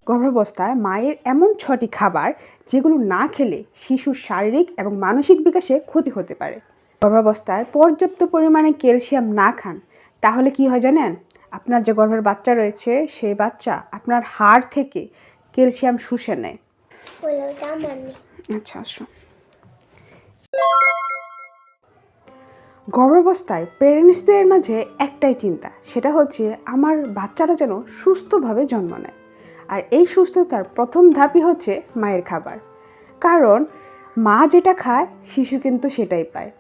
গর্ভাবস্থায় মায়ের এমন 6টি খাবার যেগুলো না খেলে শিশুর শারীরিক এবং মানসিক বিকাশে ক্ষতি হতে পারে। গর্ভাবস্থায় পর্যাপ্ত পরিমাণে ক্যালসিয়াম না খান তাহলে কি হয় জানেন? আপনার যে গর্ভের বাচ্চা রয়েছে সেই বাচ্চা আপনার হাড় থেকে ক্যালসিয়াম শুষে নেয়। আচ্ছা আসো। গর্ভাবস্থায় প্যারেন্টসদের মাঝে একটাই চিন্তা, সেটা হচ্ছে আমার বাচ্চাটা যেন সুস্থভাবে জন্ম নেয়। আর এই সুস্থতার প্রথম ধাপই হচ্ছে মায়ের খাবার, কারণ মা যেটা খায় শিশু কিন্তু সেটাই পায়।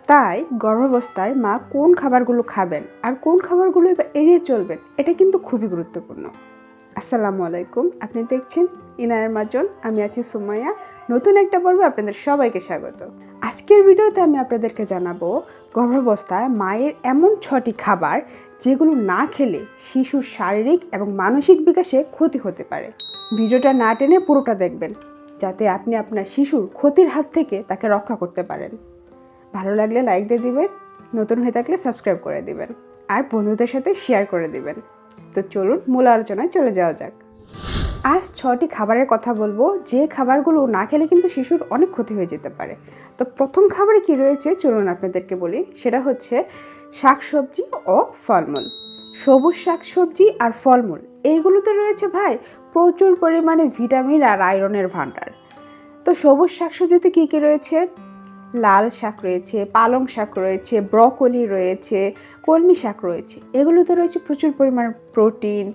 তাই গর্ভাবস্থায় মা কোন খাবারগুলো খাবেন আর কোন খাবারগুলো এড়িয়ে চলবেন এটা কিন্তু খুবই গুরুত্বপূর্ণ। আসসালামু আলাইকুম, আপনি দেখছেন ইনায়ের মাজন, আমি আছি সুমাইয়া। নতুন একটা পর্বে আপনাদের সবাইকে স্বাগত। আজকের ভিডিওতে আমি আপনাদেরকে জানাবো গর্ভাবস্থায় মায়ের এমন 6টি খাবার যেগুলো না খেলে শিশুর শারীরিক এবং মানসিক বিকাশে ক্ষতি হতে পারে। ভিডিওটা না টেনে পুরোটা দেখবেন যাতে আপনি আপনার শিশুর ক্ষতির হাত থেকে তাকে রক্ষা করতে পারেন। ভালো লাগলে লাইক দিয়ে দিবেন, নতুন হয়ে থাকলে সাবস্ক্রাইব করে দিবেন আর বন্ধুদের সাথে শেয়ার করে দিবেন। তো চলুন মূল আলোচনায় চলে যাওয়া যাক। আজ 6টি খাবারের কথা বলবো যে খাবারগুলো না খেলে কিন্তু শিশুর অনেক ক্ষতি হয়ে যেতে পারে। তো প্রথম খাবারে কি রয়েছে চলুন আপনাদেরকে বলি, সেটা হচ্ছে শাকসবজি ও ফলমূল। সবুজ শাকসবজি আর ফলমূল এইগুলোতে রয়েছে ভাই প্রচুর পরিমাণে ভিটামিন আর আয়রনের ভাণ্ডার। তো সবুজ শাকসবজিতে কী কী রয়েছে? লাল শাক রয়েছে, পালং শাক রয়েছে, ব্রকলি রয়েছে, কলমি শাক রয়েছে। এগুলোতে রয়েছে প্রচুর পরিমাণে protein,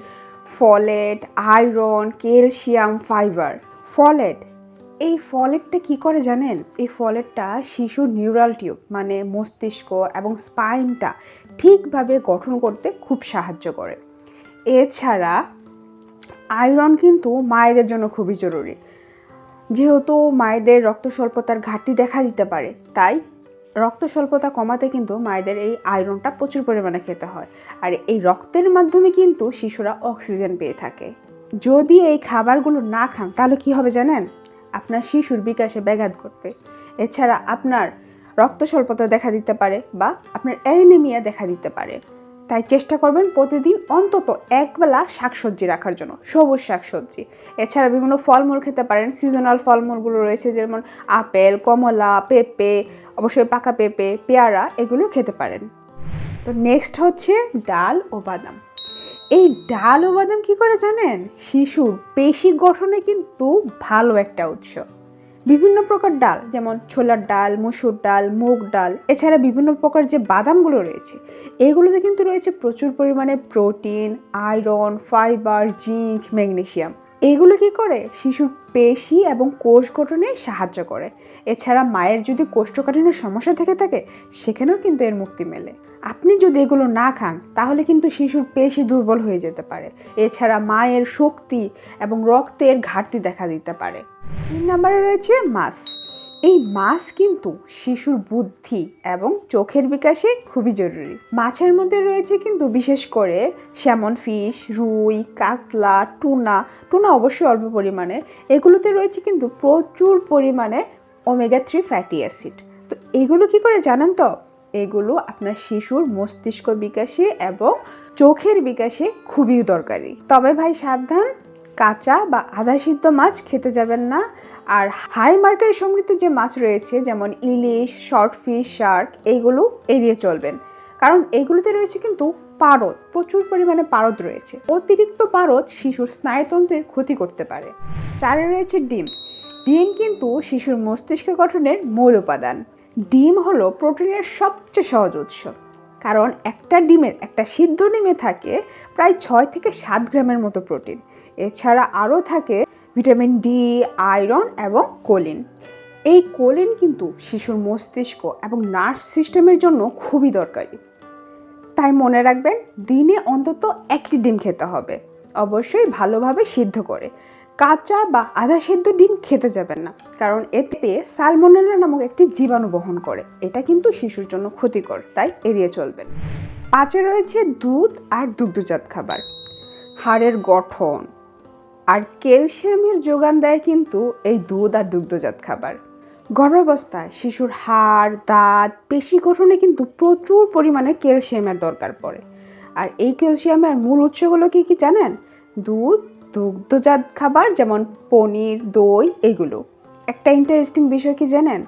folate, iron, calcium, fibre. Folate, এই ফলেটটা কি করে জানেন? এই ফলেটটা শিশুর নিউরাল টিউব মানে মস্তিষ্ক এবং স্পাইনটা ঠিকভাবে গঠন করতে খুব সাহায্য করে। এছাড়া আয়রন কিন্তু মায়েদের জন্য খুবই জরুরি, যেহেতু মায়েদের রক্ত স্বল্পতার ঘাটতি দেখা দিতে পারে, তাই রক্ত স্বল্পতা কমাতে কিন্তু মায়েদের এই আয়রনটা প্রচুর পরিমাণে খেতে হয়। আর এই রক্তের মাধ্যমে কিন্তু শিশুরা অক্সিজেন পেয়ে থাকে। যদি এই খাবারগুলো না খান তাহলে কি হবে জানেন? আপনার শিশুর বিকাশে ব্যাঘাত ঘটবে। এছাড়া আপনার রক্ত স্বল্পতা দেখা দিতে পারে বা আপনার অ্যানিমিয়া দেখা দিতে পারে। তাই চেষ্টা করবেন প্রতিদিন অন্তত একবেলা শাকসবজি রাখার জন্য, সবুজ শাকসবজি। এছাড়া বিভিন্ন ফলমূল খেতে পারেন। সিজনাল ফলমূলগুলো রয়েছে যেমন আপেল, কমলা, পেঁপে, অবশ্যই পাকা পেঁপে, পেয়ারা, এগুলো খেতে পারেন। তো নেক্সট হচ্ছে ডাল ও বাদাম। এই ডাল ও বাদাম কী করে জানেন? শিশুর পেশি গঠনে কিন্তু ভালো একটা উৎস। বিভিন্ন প্রকার ডাল যেমন ছোলার ডাল, মসুর ডাল, মুগ ডাল, এছাড়া বিভিন্ন প্রকার যে বাদামগুলো রয়েছে এগুলোতে কিন্তু রয়েছে প্রচুর পরিমাণে protein, iron, fibre, zinc, magnesium. এগুলো কি করে? শিশুর পেশি এবং কোষ গঠনে সাহায্য করে। এছাড়া মায়ের যদি কোষ্ঠকাঠিন্যের সমস্যা থেকে থাকে সেখানেও কিন্তু এর মুক্তি মেলে। আপনি যদি এগুলো না খান তাহলে কিন্তু শিশুর পেশি দুর্বল হয়ে যেতে পারে। এছাড়া মায়ের শক্তি এবং রক্তের ঘাটতি দেখা দিতে পারে। 3 নম্বরে রয়েছে মাছ। এই মাছ কিন্তু শিশুর বুদ্ধি এবং চোখের বিকাশে খুবই জরুরি। মাছের মধ্যে রয়েছে কিন্তু বিশেষ করে স্যামন ফিশ, রুই, কাতলা, টুনা অবশ্যই অল্প পরিমাণে। এগুলোতে রয়েছে কিন্তু প্রচুর পরিমাণে ওমেগা 3 ফ্যাটি অ্যাসিড। তো এগুলো কি করে জানেন তো? এগুলো আপনার শিশুর মস্তিষ্ক বিকাশে এবং চোখের বিকাশে খুবই দরকারি। তবে ভাই সাবধান, কাঁচা বা আধা সিদ্ধ মাছ খেতে যাবেন না। আর হাই মার্কারি সমৃদ্ধ যে মাছ রয়েছে যেমন ইলিশ, শর্ট ফিশ, শার্ক, এইগুলো এড়িয়ে চলবেন, কারণ এগুলোতে রয়েছে কিন্তু পারদ, প্রচুর পরিমাণে পারদ রয়েছে। অতিরিক্ত পারদ শিশুর স্নায়ুতন্ত্রের ক্ষতি করতে পারে। 4 রয়েছে ডিম। ডিম কিন্তু শিশুর মস্তিষ্ক গঠনের মূল উপাদান। ডিম হলো প্রোটিনের সবচেয়ে সহজ উৎস, কারণ একটা সিদ্ধ ডিমে থাকে প্রায় 6 থেকে 7 গ্রামের মতো প্রোটিন। এছাড়া আরও থাকে ভিটামিন ডি, আয়রন এবং কোলিন। এই কোলিন কিন্তু শিশুর মস্তিষ্ক এবং নার্ভ সিস্টেমের জন্য খুবই দরকারি। তাই মনে রাখবেন দিনে অন্তত 1টি ডিম খেতে হবে, অবশ্যই ভালোভাবে সিদ্ধ করে। কাঁচা বা আধা সিদ্ধ ডিম খেতে যাবেন না, কারণ এতে সালমোনেলা নামক একটি জীবাণু বহন করে। এটা কিন্তু শিশুর জন্য ক্ষতিকর, তাই এড়িয়ে চলবেন। 5 রয়েছে দুধ আর দুগ্ধজাত খাবার। হাড়ের গঠন আর ক্যালসিয়ামের যোগান দেয় কিন্তু এই দুধ আর দুগ্ধজাত খাবার। গর্ভাবস্থায় শিশুর হাড়, দাঁত, পেশি গঠনে কিন্তু প্রচুর পরিমাণে ক্যালসিয়ামের দরকার পড়ে। আর এই ক্যালসিয়ামের মূল উৎসগুলো কি কি জানেন? দুধ, দুগ্ধজাত খাবার যেমন পনির, দই এগুলো। একটা ইন্টারেস্টিং বিষয় কি জানেন,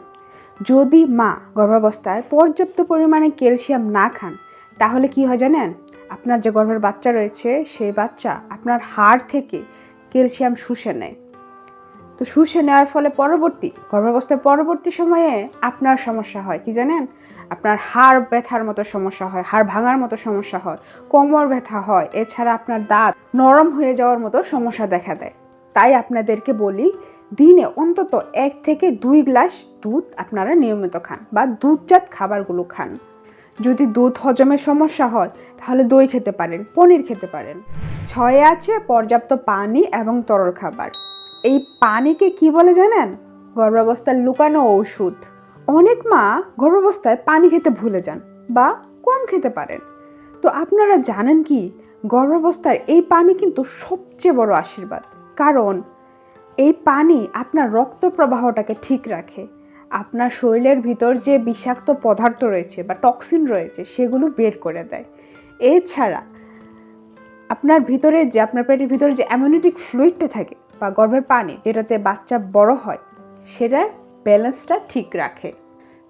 যদি মা গর্ভাবস্থায় পর্যাপ্ত পরিমাণে ক্যালসিয়াম না খান তাহলে কি হয় জানেন, আপনার যে গর্ভের বাচ্চা রয়েছে সেই বাচ্চা আপনার হাড় থেকে ক্যালসিয়াম শুষে নেয়। তো শুষে নেওয়ার ফলে গর্ভাবস্থার পরবর্তী সময়ে আপনার সমস্যা হয় কি জানেন, আপনার হাড় ব্যথার মতো সমস্যা হয়, হাড় ভাঙার মতো সমস্যা হয়, কোমর ব্যথা হয়, এছাড়া আপনার দাঁত নরম হয়ে যাওয়ার মতো সমস্যা দেখা দেয়। তাই আপনাদেরকে বলি, দিনে অন্তত 1 থেকে 2 গ্লাস দুধ আপনারা নিয়মিত খান বা দুধজাত খাবারগুলো খান। যদি দুধ হজমের সমস্যা হয় তাহলে দই খেতে পারেন, পনির খেতে পারেন। 6 আছে পর্যাপ্ত পানি এবং তরল খাবার। এই পানিকে কি বলে জানেন, গর্ভাবস্থার লুকানো ঔষধ। অনেক মা গর্ভাবস্থায় পানি খেতে ভুলে যান বা কম খেতে পারেন। তো আপনারা জানেন কি, গর্ভাবস্থার এই পানি কিন্তু সবচেয়ে বড় আশীর্বাদ। কারণ এই পানি আপনার রক্ত প্রবাহটাকে ঠিক রাখে, আপনার শরীরের ভিতর যে বিষাক্ত পদার্থ রয়েছে বা টক্সিন রয়েছে সেগুলো বের করে দেয়। এছাড়া আপনার পেটের ভিতরে যে অ্যামনিটিক ফ্লুইডটা থাকে বা গর্ভের পানি যেটাতে বাচ্চা বড় হয়, সেটার ব্যালেন্সটা ঠিক রাখে।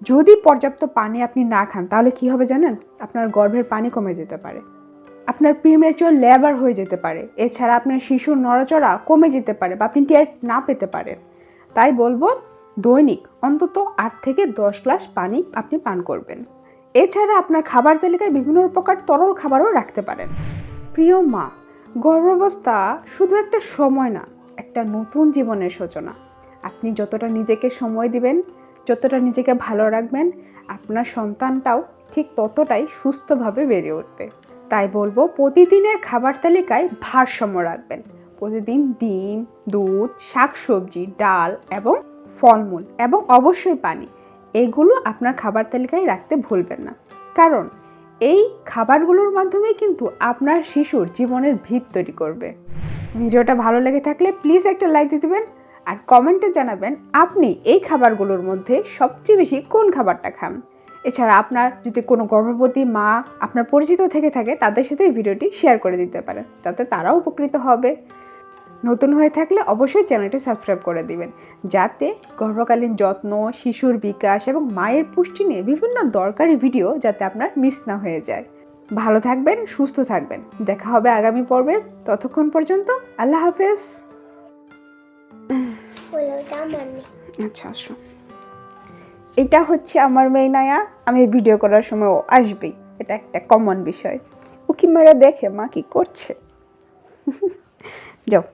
যদি পর্যাপ্ত পানি আপনি না খান তাহলে কি হবে জানেন, আপনার গর্ভের পানি কমে যেতে পারে, আপনার প্রিম্যাচিওর লেবার হয়ে যেতে পারে, এছাড়া আপনার শিশুর নড়াচড়া কমে যেতে পারে বা আপনি টের না পেতে পারেন। তাই বলবো, দৈনিক অন্তত 8 থেকে 10 গ্লাস পানি আপনি পান করবেন। এছাড়া আপনার খাবার তালিকায় বিভিন্ন প্রকার তরল খাবারও রাখতে পারেন। প্রিয় মা, গর্ভাবস্থা শুধু একটা সময় না, একটা নতুন জীবনের সূচনা। আপনি যতটা নিজেকে সময় দিবেন, যতটা নিজেকে ভালো রাখবেন, আপনার সন্তানটাও ঠিক ততটাই সুস্থভাবে বেড়ে উঠবে। তাই বলবো, প্রতিদিনের খাবার তালিকায় ভারসাম্য রাখবেন। প্রতিদিন ডিম, দুধ, শাকসবজি, ডাল এবং ফলমূল এবং অবশ্যই পানি, এগুলো আপনার খাবার তালিকায় রাখতে ভুলবেন না। কারণ এই খাবারগুলোর মাধ্যমেই কিন্তু আপনার শিশুর জীবনের ভিত তৈরি করবে। ভিডিওটা ভালো লেগে থাকলে প্লিজ একটা লাইক দিয়ে দেবেন আর কমেন্টে জানাবেন আপনি এই খাবারগুলোর মধ্যে সবচেয়ে বেশি কোন খাবারটা খান। এছাড়া আপনার যদি কোনো গর্ভবতী মা আপনার পরিচিত থেকে থাকে তাদের সাথে এই ভিডিওটি শেয়ার করে দিতে পারেন, তাতে তারাও উপকৃত হবে। নতুন হয়ে থাকলে অবশ্যই চ্যানেলটি সাবস্ক্রাইব করে দিবেন, যাতে গর্ভকালীন যত্ন, শিশুর বিকাশ এবং মায়ের পুষ্টি নিয়ে বিভিন্ন দরকারি ভিডিও যাতে আপনার মিস না হয়ে যায়। ভালো থাকবেন, সুস্থ থাকবেন। দেখা হবে আগামী পর্বে। ততক্ষণ পর্যন্ত আল্লাহ হাফেজ। আচ্ছা আসো, এটা হচ্ছে আমার মেয়ে নায়া। আমি ভিডিও করার সময় ও আসবেই, এটা একটা কমন বিষয়। উকি মেরে দেখে মা কি করছে। যাও।